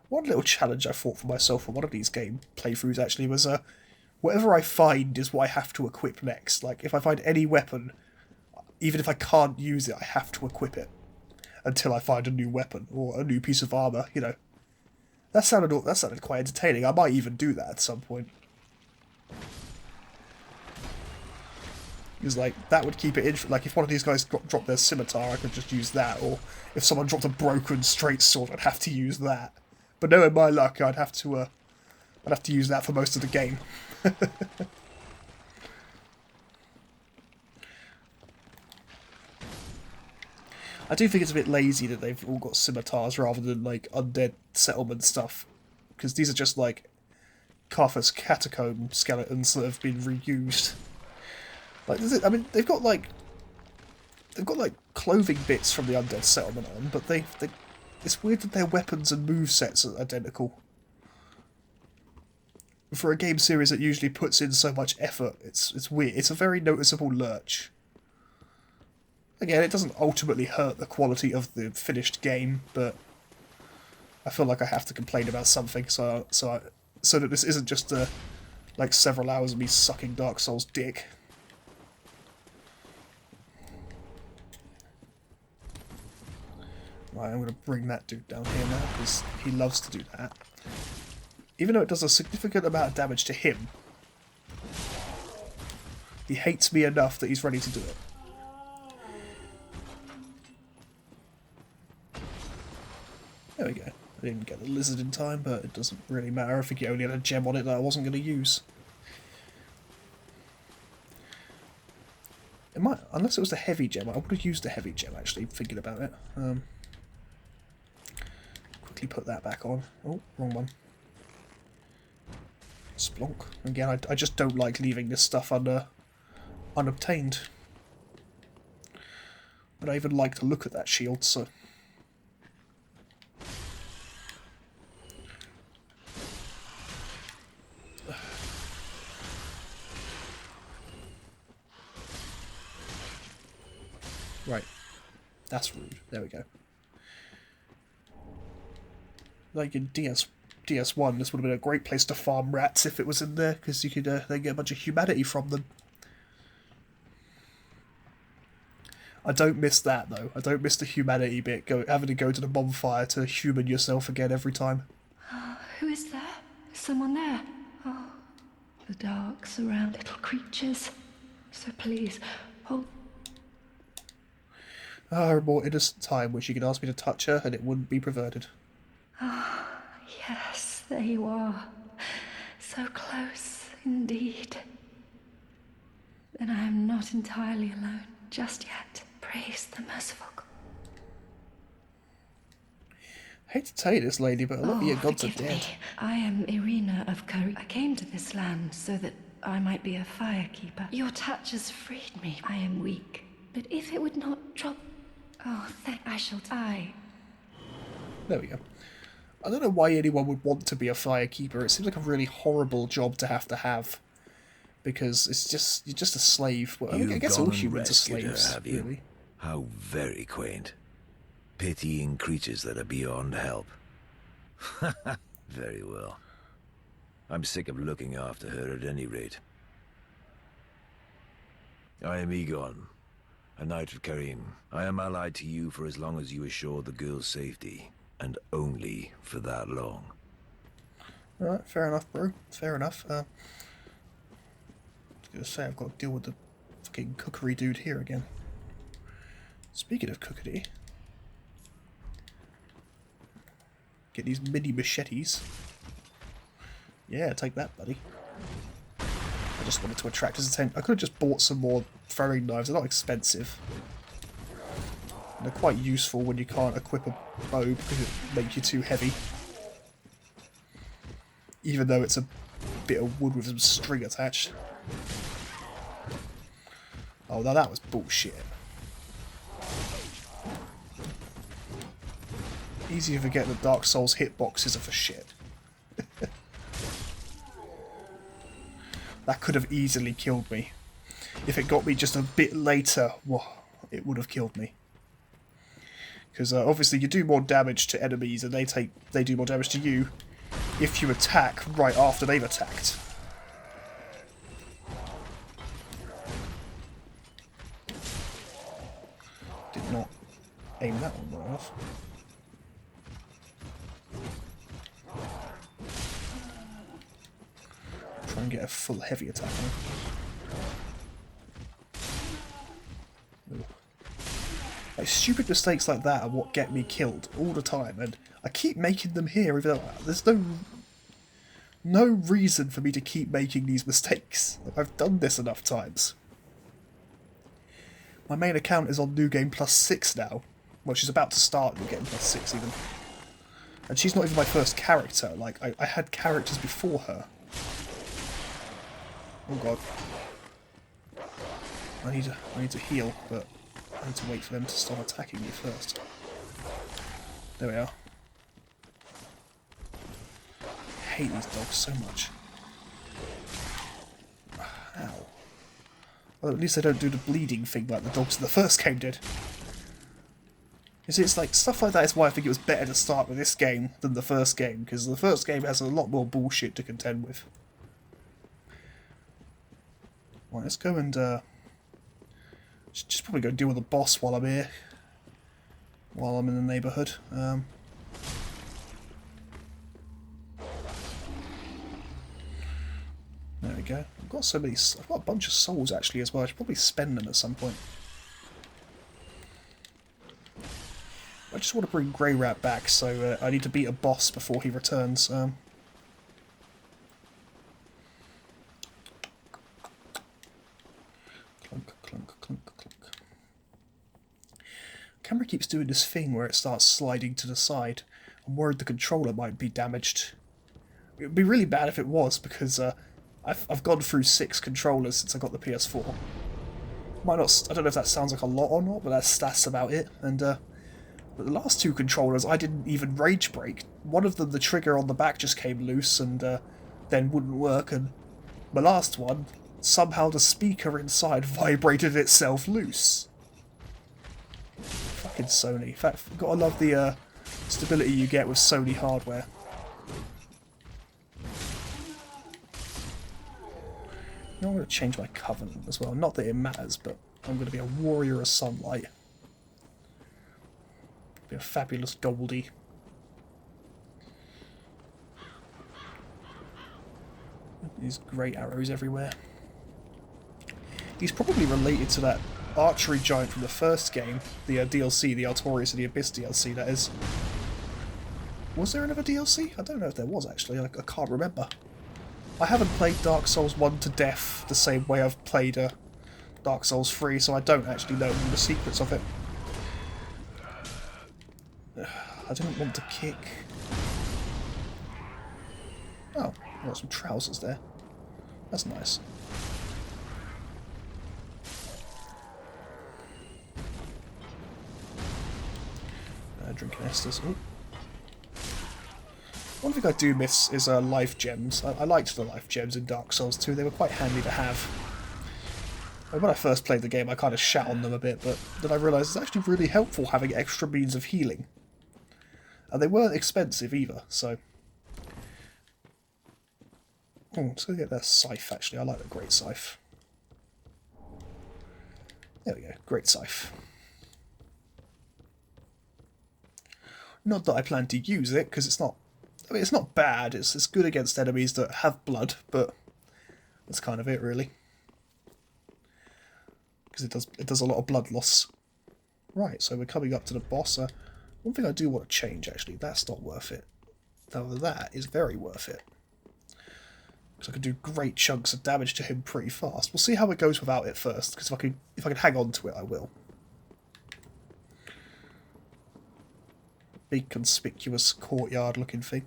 One little challenge I fought for myself for one of these game playthroughs actually was, whatever I find is what I have to equip next. Like, if I find any weapon, even if I can't use it, I have to equip it until I find a new weapon or a new piece of armour, you know. That sounded quite entertaining. I might even do that at some point. Because, like, that would keep it interesting. Like, if one of these guys dropped their scimitar, I could just use that. Or if someone dropped a broken straight sword, I'd have to use that. But knowing my luck, I'd have to use that for most of the game. I do think it's a bit lazy that they've all got scimitars rather than, like, Undead Settlement stuff. Because these are just, like, Carthus catacomb skeletons that have been reused. Like, I mean, they've got like clothing bits from the Undead Settlement on, but it's weird that their weapons and movesets are identical. For a game series that usually puts in so much effort, it's weird. It's a very noticeable lurch. Again, it doesn't ultimately hurt the quality of the finished game, but I feel like I have to complain about something, so that this isn't just like several hours of me sucking Dark Souls dick. Right, I'm going to bring that dude down here now, because he loves to do that. Even though it does a significant amount of damage to him, he hates me enough that he's ready to do it. There we go. I didn't get the lizard in time, but it doesn't really matter. I think he only had a gem on it that I wasn't going to use. It might, unless it was the heavy gem, I would have used the heavy gem, actually, thinking about it. Quickly put that back on. Oh, wrong one. Splonk. Again, I just don't like leaving this stuff unobtained. But I even like to look at that shield, so... Right. That's rude. There we go. Like in DS1, this would have been a great place to farm rats if it was in there, because you could then get a bunch of humanity from them. I don't miss that, though. I don't miss the humanity bit, having to go to the bonfire to human yourself again every time. Who is there? Is someone there? Oh, the dark surround little creatures. So please, hold. A more innocent time when she could ask me to touch her and it wouldn't be perverted. Yes, there you are. So close, indeed. Then I am not entirely alone just yet. Praise the merciful God. I hate to tell you this, lady, but a lot of your gods are forgive dead. me. I am Irina of Kari. I came to this land so that I might be a firekeeper. Your touch has freed me. I am weak. But if it would not drop... Oh, I shall die. There we go. I don't know why anyone would want to be a firekeeper. It seems like a really horrible job to have. Because it's just, you're just a slave. Well, I guess all humans are slaves, have you? really. How very quaint. Pitying creatures that are beyond help. Very well. I'm sick of looking after her at any rate. I am Egon, a knight of Karim. I am allied to you for as long as you assure the girl's safety, and only for that long. Alright, fair enough, bro. Fair enough. I was gonna say, I've got to deal with the fucking cookery dude here again. Speaking of cookery, get these mini machetes. Yeah, take that, buddy. I just wanted to attract his attention. I could have just bought some more throwing knives. They're not expensive. And they're quite useful when you can't equip a bow because it makes you too heavy. Even though it's a bit of wood with some string attached. Oh, now that was bullshit. Easy to forget that Dark Souls hitboxes are for shit. That could have easily killed me. If it got me just a bit later, whoa, it would have killed me. Because obviously you do more damage to enemies and they do more damage to you if you attack right after they've attacked. Did not aim that one well enough. Try and get a full heavy attack on him. Like, stupid mistakes like that are what get me killed all the time, and I keep making them here even though there's no reason for me to keep making these mistakes. Like, I've done this enough times. My main account is on New Game Plus 6 now. Well, she's about to start New Game Plus 6 even. And she's not even my first character, like, I had characters before her. Oh god. I need to heal, but I need to wait for them to start attacking me first. There we are. I hate these dogs so much. Ow. Well, at least they don't do the bleeding thing like the dogs in the first game did. You see, it's like, stuff like that is why I think it was better to start with this game than the first game, because the first game has a lot more bullshit to contend with. Right, let's go and just probably go deal with the boss while I'm here. While I'm in the neighbourhood. There we go. I've got I've got a bunch of souls actually as well. I should probably spend them at some point. I just want to bring Grey Rat back, so I need to beat a boss before he returns. Clunk, clunk, clunk, clunk. Camera keeps doing this thing where it starts sliding to the side. I'm worried the controller might be damaged. It would be really bad if it was, because I've gone through 6 controllers since I got the PS4. Might not. I don't know if that sounds like a lot or not, but that's about it. And but the last 2 controllers, I didn't even rage break. One of them, the trigger on the back just came loose and then wouldn't work, and my last one, somehow the speaker inside vibrated itself loose. Fucking Sony. In fact, you've got to love the stability you get with Sony hardware. I'm going to change my covenant as well. Not that it matters, but I'm going to be a warrior of sunlight. Be a fabulous Goldie. These great arrows everywhere. He's probably related to that archery giant from the first game, the DLC, the Artorias of the Abyss DLC, that is. Was there another DLC? I don't know if there was, actually. I can't remember. I haven't played Dark Souls 1 to death the same way I've played Dark Souls 3, so I don't actually know the secrets of it. I didn't want to kick. Oh, got some trousers there. That's nice. Drinking Esters. Ooh. One thing I do miss is life gems. I liked the life gems in Dark Souls 2. They were quite handy to have. When I first played the game, I kind of shat on them a bit, but then I realised it's actually really helpful having extra means of healing. And they weren't expensive either, so... Oh, let's go get that scythe, actually. I like the great scythe. There we go, great scythe. Not that I plan to use it, because it's not... I mean, it's not bad. It's good against enemies that have blood, but that's kind of it, really. Because it does a lot of blood loss. Right, so we're coming up to the boss. One thing I do want to change, actually. That's not worth it. Though that is very worth it. Because I can do great chunks of damage to him pretty fast. We'll see how it goes without it first, because if I can hang on to it, I will. Big conspicuous courtyard looking thing.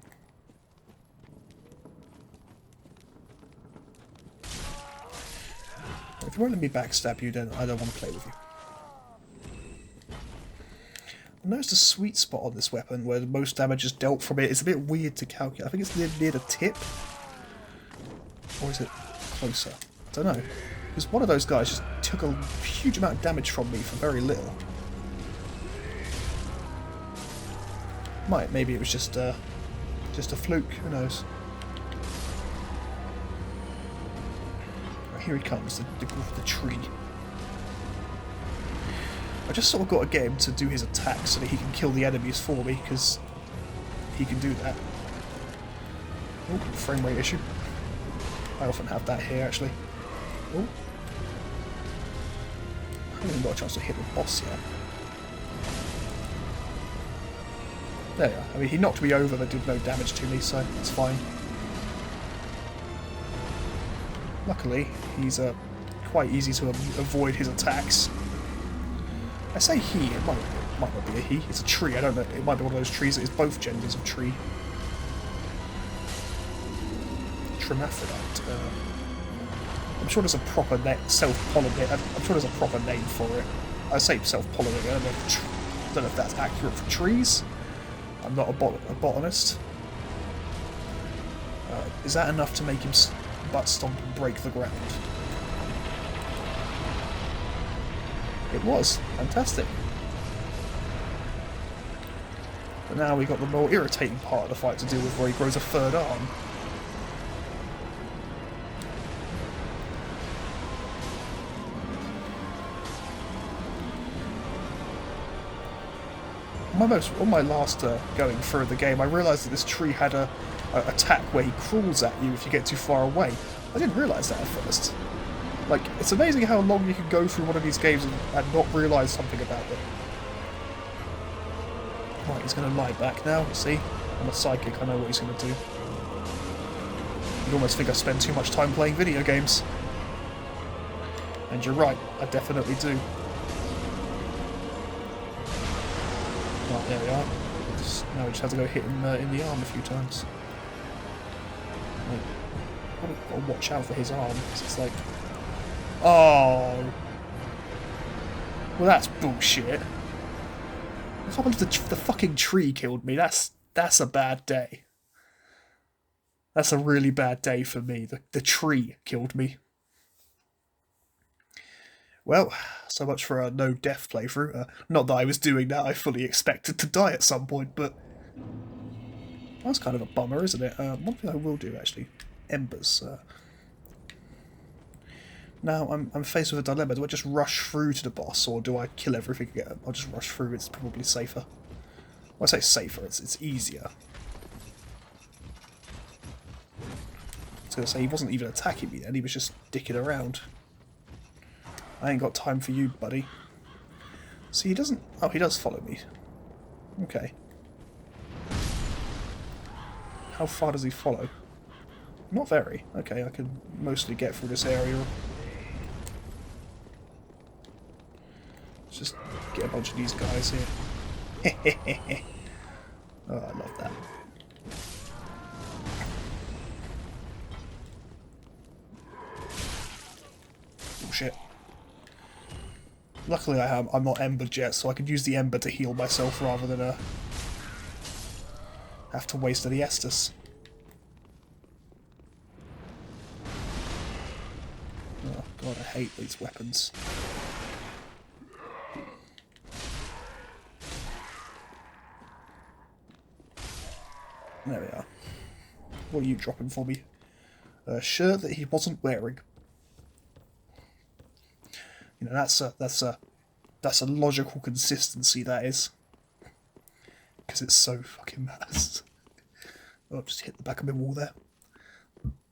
If you won't let me backstab you, then I don't want to play with you. I noticed a sweet spot on this weapon where the most damage is dealt from it. It's a bit weird to calculate. I think it's near the tip. Or is it closer? I don't know. Because one of those guys just took a huge amount of damage from me for very little. Maybe it was just a fluke, who knows. Right, here he comes, the tree. I just sort of got to get him to do his attack so that he can kill the enemies for me, because he can do that. Oh, frame rate issue. I often have that here, actually. Oh. I haven't even got a chance to hit the boss yet. There you are. I mean, he knocked me over but did no damage to me, so that's fine. Luckily, he's quite easy to avoid his attacks. I say he, it might not be a he, it's a tree, I don't know, it might be one of those trees that is both genders of tree. Tremaphrodite. I'm sure there's a proper self-pollinate, I'm sure there's a proper name for it. I say self-pollinate, I don't know if that's accurate for trees. I'm not a botanist. Is that enough to make him butt stomp and break the ground? It was. Fantastic. But now we've got the more irritating part of the fight to deal with, where he grows a third arm. On my last going through the game, I realised that this tree had a attack where he crawls at you if you get too far away. I didn't realise that at first. Like, it's amazing how long you can go through one of these games and not realise something about it. Right, he's going to lie back now, see? I'm a psychic, I know what he's going to do. You'd almost think I spend too much time playing video games. And you're right, I definitely do. Right, there we are. Now we just have to go hit him in the arm a few times. Like, I've got to watch out for his arm, because it's like... Oh! Well, that's bullshit. I can't believe the fucking tree killed me. That's a bad day. That's a really bad day for me. The tree killed me. Well, so much for a no-death playthrough. Not that I was doing that, I fully expected to die at some point, but... That's kind of a bummer, isn't it? One thing I will do, actually. Embers. Now I'm faced with a dilemma. Do I just rush through to the boss, or do I kill everything again? I'll just rush through. It's probably safer. Well, I say safer. It's easier. I was gonna say he wasn't even attacking me then. He was just dicking around. I ain't got time for you, buddy. See, he doesn't... Oh, he does follow me. Okay. How far does he follow? Not very. Okay, I can mostly get through this area. Let's just get a bunch of these guys here. Oh, I love that. Oh, shit. Luckily I'm not embered yet, so I can use the ember to heal myself rather than have to waste any Estus. Oh god, I hate these weapons. There we are. What are you dropping for me? A shirt that he wasn't wearing. You know, that's a logical consistency, that is. Because it's so fucking mass. Oh, I've just hit the back of my wall there.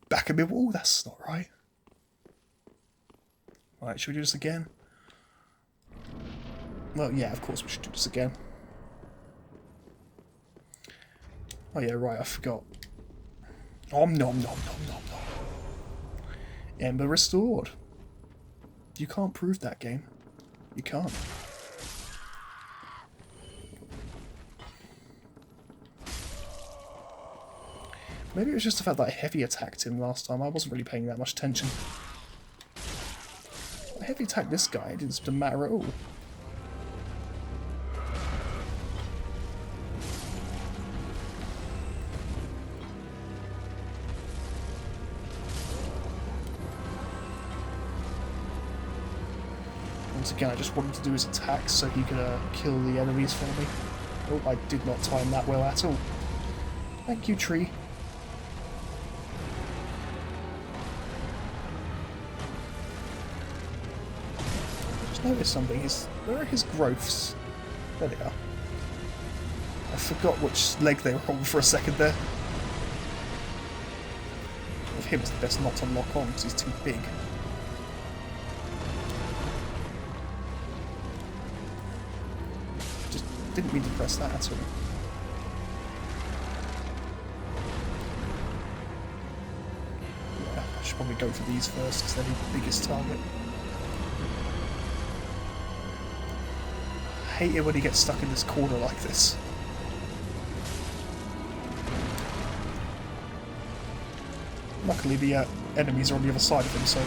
Back of my wall? That's not right. Alright, should we do this again? Well, yeah, of course we should do this again. Oh yeah, right, I forgot. Om nom nom nom nom nom. Ember restored. You can't prove that, game. You can't. Maybe it was just the fact that I heavy attacked him last time. I wasn't really paying that much attention. I heavy attacked this guy. It didn't seem to matter at all. Once again, I just wanted to do his attacks so he could kill the enemies for me. Oh, I did not time that well at all. Thank you, tree. Just noticed something. Where are his growths? There they are. I forgot which leg they were on for a second there. With him, it's best not to lock on because he's too big. Didn't mean to press that at all. Yeah, I should probably go for these first because they're the biggest target. I hate it when he gets stuck in this corner like this. Luckily the enemies are on the other side of him, so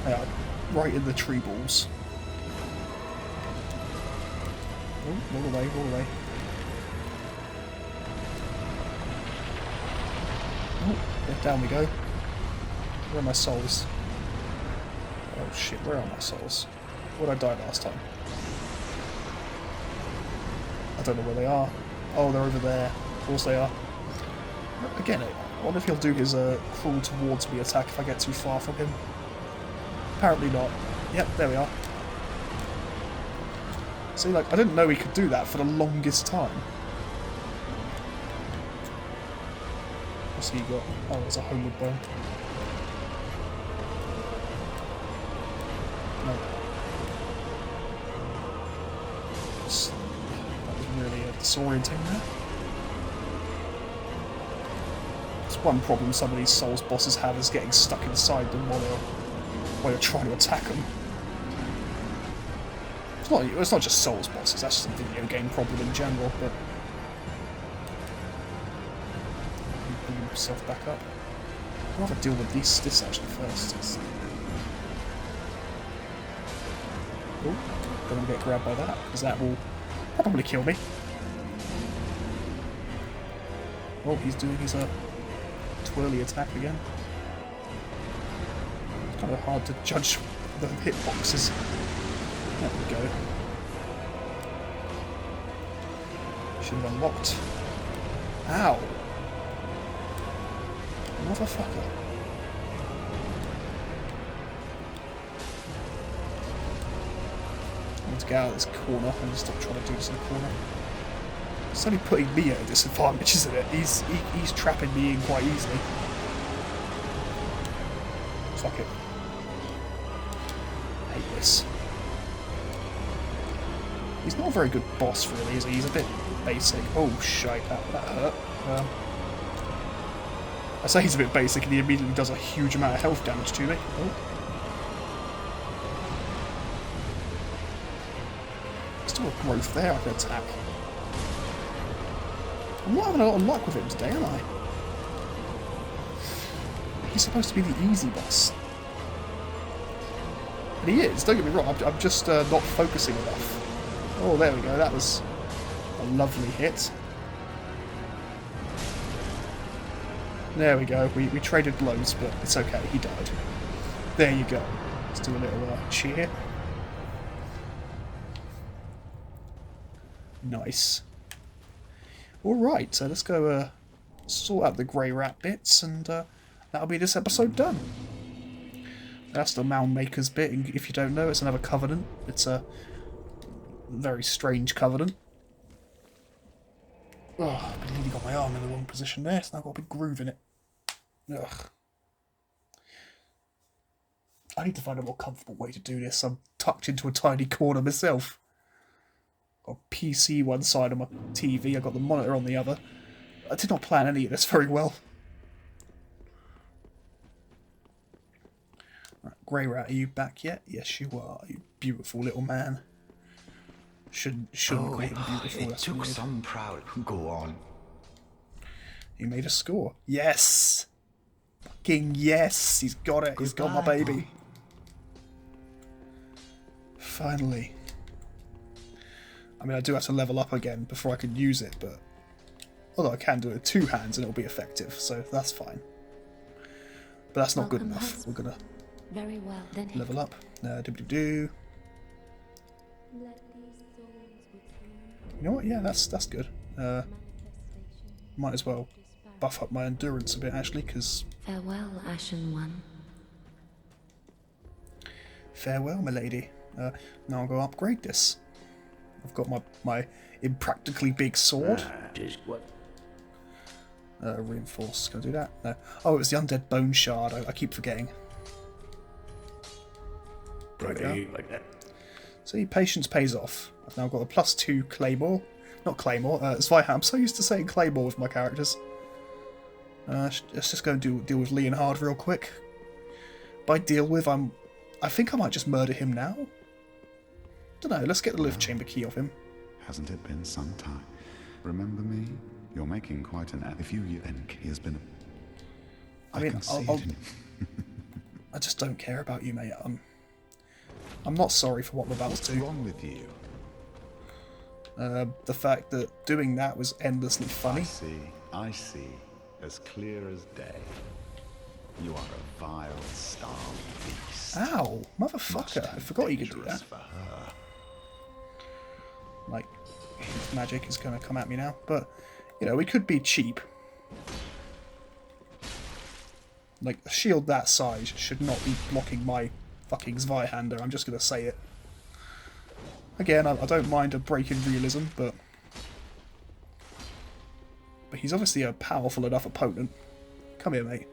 they are right in the tree balls. Oh, roll away, roll away. Oh, yeah, down we go. Where are my souls? Oh shit, where are my souls? Where did I die last time? I don't know where they are. Oh, they're over there. Of course they are. Again, I wonder if he'll do his crawl towards me attack if I get too far from him. Apparently not. Yep, there we are. See, like, I didn't know he could do that for the longest time. What's he got? Oh, it's a homeward bone. No. That was really disorienting there. It's one problem some of these Souls bosses have is getting stuck inside them while you're trying to attack them. It's not just Souls bosses, that's just a video game problem in general, but... Bring himself back up. I'd rather deal with this actually first. Oh, don't want to get grabbed by that, because that will probably kill me. Oh, he's doing his twirly attack again. It's kind of hard to judge the hitboxes. There we go. Should have unlocked. Ow! Motherfucker. to get out of this corner and stop trying to do this in the corner. It's only putting me at a disadvantage, isn't it? He's trapping me in quite easily. Fuck it. I hate this. He's not a very good boss, really, is he? He's a bit basic. Oh, shite, that hurt. I say he's a bit basic and he immediately does a huge amount of health damage to me. Oh. Still a growth there I can attack. I'm not having a lot of luck with him today, am I? He's supposed to be the easy boss. And he is, don't get me wrong, I'm just not focusing enough. Oh, there we go, that was a lovely hit. There we go, we traded blows, but it's okay, he died. There you go. Let's do a little cheer. Nice. Alright, so let's go sort out the grey rat bits, and that'll be this episode done. That's the Mound Maker's bit, and if you don't know, it's another covenant. It's a very strange covenant. Oh, I believe got my arm in the wrong position there, it's now got a big groove in it. Ugh. I need to find a more comfortable way to do this. I'm tucked into a tiny corner myself. Got a PC one side of my TV, I've got the monitor on the other. I did not plan any of this very well. Right, Grey Rat, are you back yet? Yes, you are, you beautiful little man. Shouldn't call him beautiful, it that's took weird. some proud. Go on. He made a score. Yes! Fucking yes! He's got it, he's got my baby. Finally. I mean, I do have to level up again before I can use it, but... Although I can do it with 2 hands and it'll be effective, so that's fine. But that's not good enough. We're gonna Very well, then level up. Do-do-do. You know what? Yeah, that's good. Might as well buff up my endurance a bit, actually, because... Farewell, Ashen One. Farewell, my lady. Now I'll go upgrade this. I've got my impractically big sword. Reinforce. Can I do that? No. Oh, it was the Undead Bone Shard. I keep forgetting. Like that. See, patience pays off. I've now got a +2 Claymore. Not Claymore, Zweihammer. I'm so used to saying Claymore with my characters. Let's just go and deal with Leonhard real quick. By deal with, I think I might just murder him now. Don't know, let's get the lift chamber key off him. Hasn't it been some time? Remember me? You're making quite an if you think he has been. I mean, can see it in I just don't care about you, mate. I'm not sorry for what I'm about to do. What's wrong with you? The fact that doing that was endlessly funny. I see. As clear as day. You are a vile, starved beast. Ow, motherfucker! I forgot you could do that. For her. Like, his magic is going to come at me now, but you know, we could be cheap. Like, a shield that size should not be blocking my fucking Zweihander, I'm just going to say it. Again, I don't mind a break in realism, but he's obviously a powerful enough opponent. Come here, mate.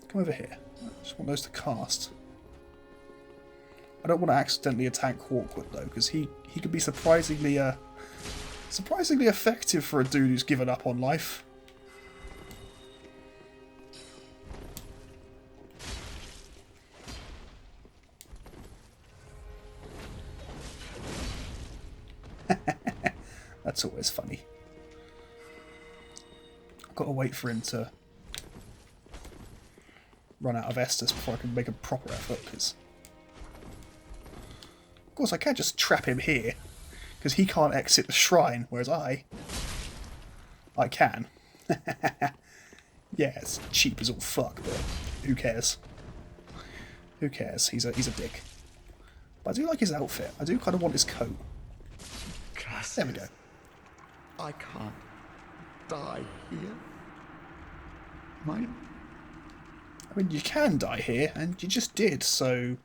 Come over here. I just want those to cast. I don't want to accidentally attack Hawkwood, though, because he could be surprisingly effective for a dude who's given up on life. That's always funny. I've got to wait for him to run out of Estus before I can make a proper effort, because... Of course, I can't just trap him here, because he can't exit the shrine, whereas I can. Yeah, it's cheap as all fuck, but who cares? Who cares? He's a dick. But I do like his outfit. I do kind of want his coat. There we go. I can't die here. I mean, you can die here, and you just did, so...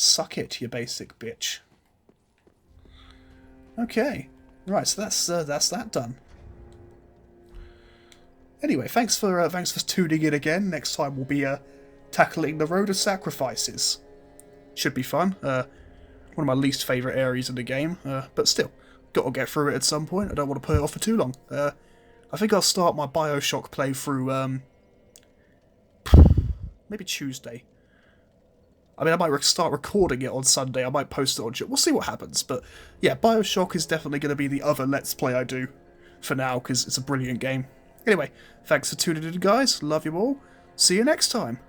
Suck it, you basic bitch. Okay, right, so that's that done. Anyway, thanks for tuning in again. Next time we'll be tackling the Road of Sacrifices. Should be fun. One of my least favourite areas in the game, but still, gotta get through it at some point. I don't want to put it off for too long. I think I'll start my Bioshock playthrough maybe Tuesday. I mean, I might start recording it on Sunday. I might post it on. We'll see what happens. But yeah, Bioshock is definitely going to be the other Let's Play I do for now because it's a brilliant game. Anyway, thanks for tuning in, guys. Love you all. See you next time.